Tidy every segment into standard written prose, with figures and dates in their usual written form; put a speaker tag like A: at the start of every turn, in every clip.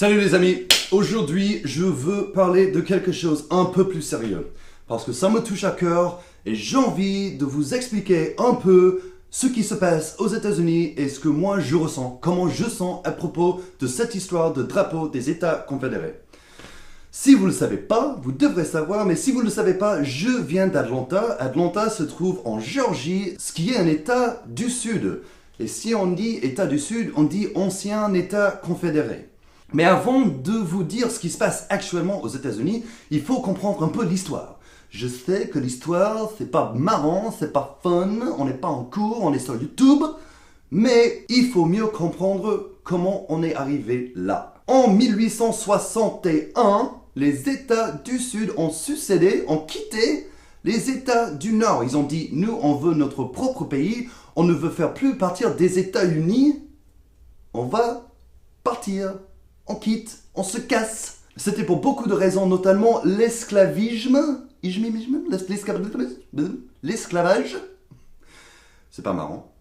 A: Salut les amis, aujourd'hui je veux parler de quelque chose un peu plus sérieux parce que ça me touche à cœur et j'ai envie de vous expliquer un peu ce qui se passe aux États-Unis et ce que moi je ressens, comment je sens à propos de cette histoire de drapeau des États confédérés. Si vous ne le savez pas, vous devrez savoir, mais si vous ne le savez pas, je viens d'Atlanta. Atlanta se trouve en Géorgie, ce qui est un État du Sud. Et si on dit État du Sud, on dit ancien État confédéré. Mais avant de vous dire ce qui se passe actuellement aux États-Unis, il faut comprendre un peu l'histoire. Je sais que l'histoire, c'est pas marrant, c'est pas fun, on n'est pas en cours, on est sur YouTube, mais il faut mieux comprendre comment on est arrivé là. En 1861, les États du Sud ont succédé, ont quitté les États du Nord. Ils ont dit, nous, on veut notre propre pays, on ne veut faire plus partir des États-Unis, on va partir. On quitte, on se casse. C'était pour beaucoup de raisons, notamment l'esclavisme. L'esclavage. C'est pas marrant.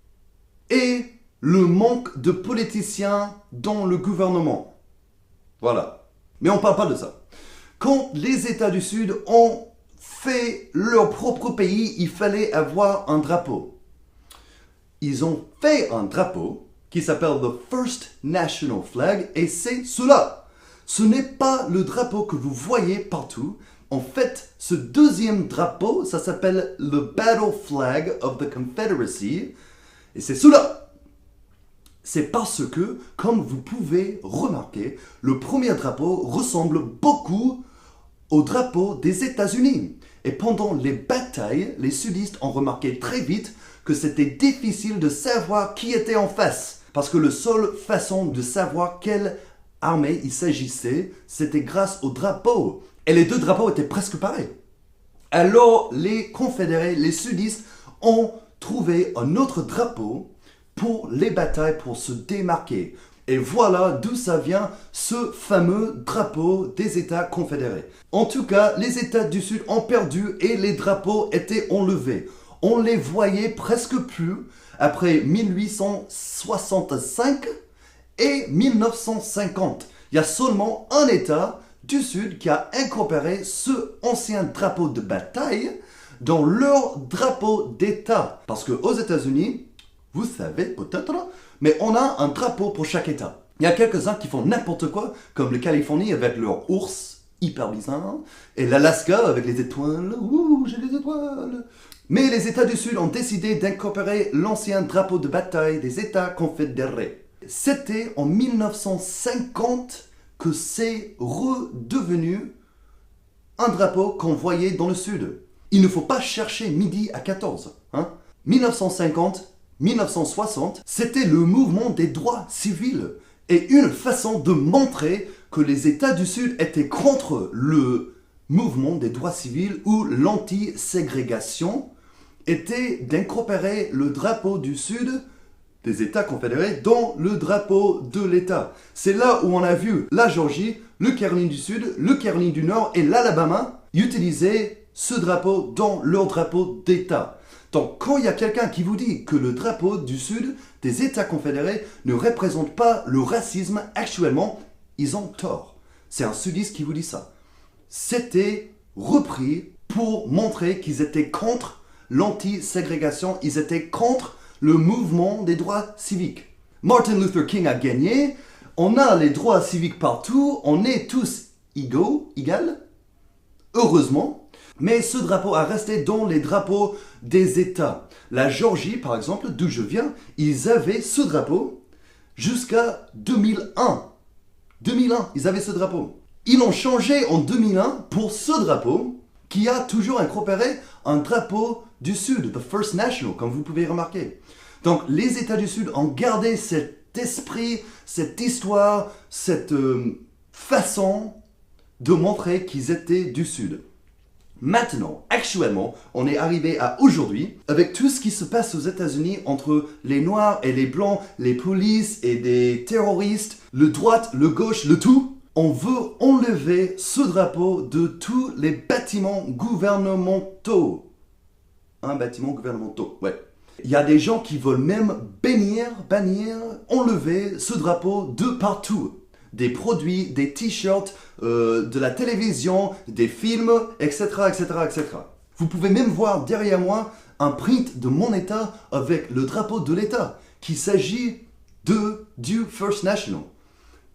A: Et le manque de politiciens dans le gouvernement. Voilà. Mais on parle pas de ça. Quand les États du Sud ont fait leur propre pays, il fallait avoir un drapeau. Ils ont fait un drapeau qui s'appelle the First National Flag, et c'est cela. Ce n'est pas le drapeau que vous voyez partout. En fait, ce deuxième drapeau, ça s'appelle le Battle Flag of the Confederacy, et c'est cela. C'est parce que, comme vous pouvez remarquer, le premier drapeau ressemble beaucoup au drapeau des États-Unis. Et pendant les batailles, les sudistes ont remarqué très vite que c'était difficile de savoir qui était en face. Parce que la seule façon de savoir quelle armée il s'agissait, c'était grâce au drapeau. Et les deux drapeaux étaient presque pareils. Alors les confédérés, les sudistes, ont trouvé un autre drapeau pour les batailles, pour se démarquer. Et voilà d'où ça vient, ce fameux drapeau des États confédérés. En tout cas, les États du Sud ont perdu et les drapeaux étaient enlevés. On les voyait presque plus après 1865 et 1950. Il y a seulement un État du Sud qui a incorporé ce ancien drapeau de bataille dans leur drapeau d'État. Parce qu'aux États-Unis, vous savez peut-être, mais on a un drapeau pour chaque État. Il y a quelques-uns qui font n'importe quoi, comme la Californie avec leur ours hyper bizarre, et l'Alaska avec les étoiles. Ouh, j'ai des étoiles. Mais les États du Sud ont décidé d'incorporer l'ancien drapeau de bataille des États confédérés. C'était en 1950 que c'est redevenu un drapeau qu'on voyait dans le Sud. Il ne faut pas chercher midi à 14. 1950, 1960, c'était le mouvement des droits civils et une façon de montrer que les États du Sud étaient contre le mouvement des droits civils ou l'anti-ségrégation était d'incorporer le drapeau du Sud des États confédérés dans le drapeau de l'État. C'est là où on a vu la Géorgie, le Caroline du Sud, le Caroline du Nord et l'Alabama utiliser ce drapeau dans leur drapeau d'État. Donc quand il y a quelqu'un qui vous dit que le drapeau du Sud des États confédérés ne représente pas le racisme actuellement, ils ont tort. C'est un sudiste qui vous dit ça. C'était repris pour montrer qu'ils étaient contre l'anti-ségrégation, ils étaient contre le mouvement des droits civiques. Martin Luther King a gagné, on a les droits civiques partout, on est tous égaux, heureusement, mais ce drapeau a resté dans les drapeaux des États. La Géorgie, par exemple, d'où je viens, ils avaient ce drapeau jusqu'à 2001. 2001, ils avaient ce drapeau. Ils l'ont changé en 2001 pour ce drapeau qui a toujours incorporé un drapeau du Sud, the First National, comme vous pouvez remarquer. Donc les États du Sud ont gardé cet esprit, cette histoire, cette façon de montrer qu'ils étaient du Sud. Maintenant, actuellement, on est arrivé à aujourd'hui, avec tout ce qui se passe aux États-Unis entre les Noirs et les Blancs, les polices et des terroristes, le droite, le gauche, le tout. On veut enlever ce drapeau de tous les bâtiments gouvernementaux. Un bâtiment gouvernemental, ouais. Il y a des gens qui veulent même bannir, enlever ce drapeau de partout. des produits, des t-shirts, de la télévision, des films, etc., etc., etc. Vous pouvez même voir derrière moi un print de mon État avec le drapeau de l'État, qu'il s'agit du First National.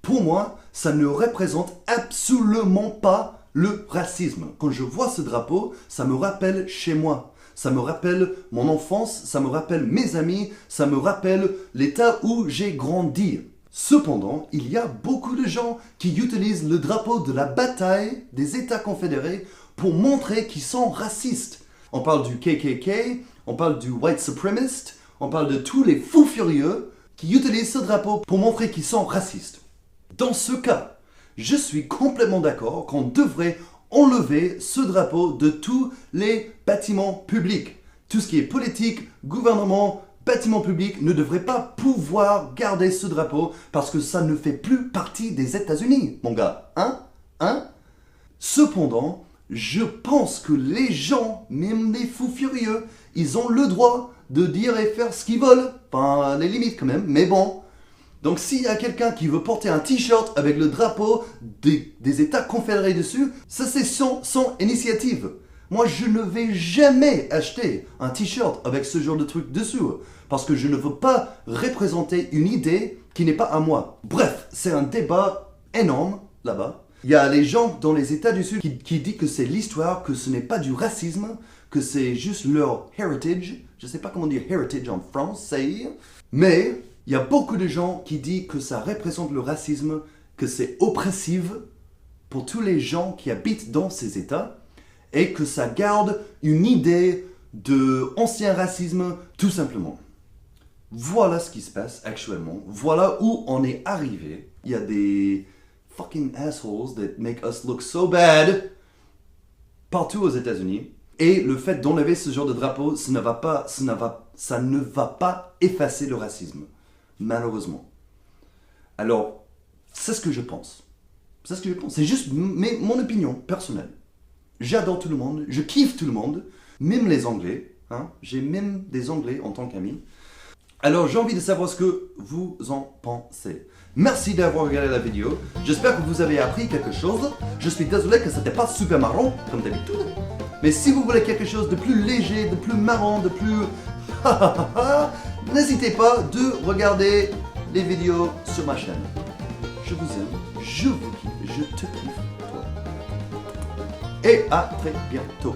A: Pour moi, ça ne représente absolument pas le racisme. Quand je vois ce drapeau, ça me rappelle chez moi. Ça me rappelle mon enfance, ça me rappelle mes amis, ça me rappelle l'État où j'ai grandi. Cependant, il y a beaucoup de gens qui utilisent le drapeau de la bataille des États confédérés pour montrer qu'ils sont racistes. On parle du KKK, on parle du white supremacist, on parle de tous les fous furieux qui utilisent ce drapeau pour montrer qu'ils sont racistes. Dans ce cas, je suis complètement d'accord qu'on devrait enlever ce drapeau de tous les bâtiments publics. Tout ce qui est politique, gouvernement, bâtiments publics ne devrait pas pouvoir garder ce drapeau parce que ça ne fait plus partie des États-Unis, mon gars. Hein? Cependant, je pense que les gens, même les fous furieux, ils ont le droit de dire et faire ce qu'ils veulent. Enfin, les limites quand même, mais bon. Donc s'il y a quelqu'un qui veut porter un t-shirt avec le drapeau des États confédérés dessus, ça c'est son initiative. Moi je ne vais jamais acheter un t-shirt avec ce genre de truc dessus, parce que je ne veux pas représenter une idée qui n'est pas à moi. Bref, c'est un débat énorme là-bas. Il y a les gens dans les États du Sud qui disent que c'est l'histoire, que ce n'est pas du racisme, que c'est juste leur heritage. Je ne sais pas comment dire heritage en français, mais il y a beaucoup de gens qui disent que ça représente le racisme, que c'est oppressif pour tous les gens qui habitent dans ces États et que ça garde une idée d'ancien racisme tout simplement. Voilà ce qui se passe actuellement. Voilà où on est arrivé. Il y a des fucking assholes that make us look so bad partout aux États-Unis. Et le fait d'enlever ce genre de drapeau, ça ne va pas effacer le racisme. Malheureusement. Alors, c'est ce que je pense. C'est juste mon opinion personnelle. J'adore tout le monde, je kiffe tout le monde, même les Anglais. Hein? J'ai même des Anglais en tant qu'amis. Alors, j'ai envie de savoir ce que vous en pensez. Merci d'avoir regardé la vidéo. J'espère que vous avez appris quelque chose. Je suis désolé que ce n'était pas super marrant, comme d'habitude. Mais si vous voulez quelque chose de plus léger, de plus marrant, de plus... n'hésitez pas de regarder les vidéos sur ma chaîne. Je vous aime, je vous kiffe, je te kiffe, toi. Et à très bientôt.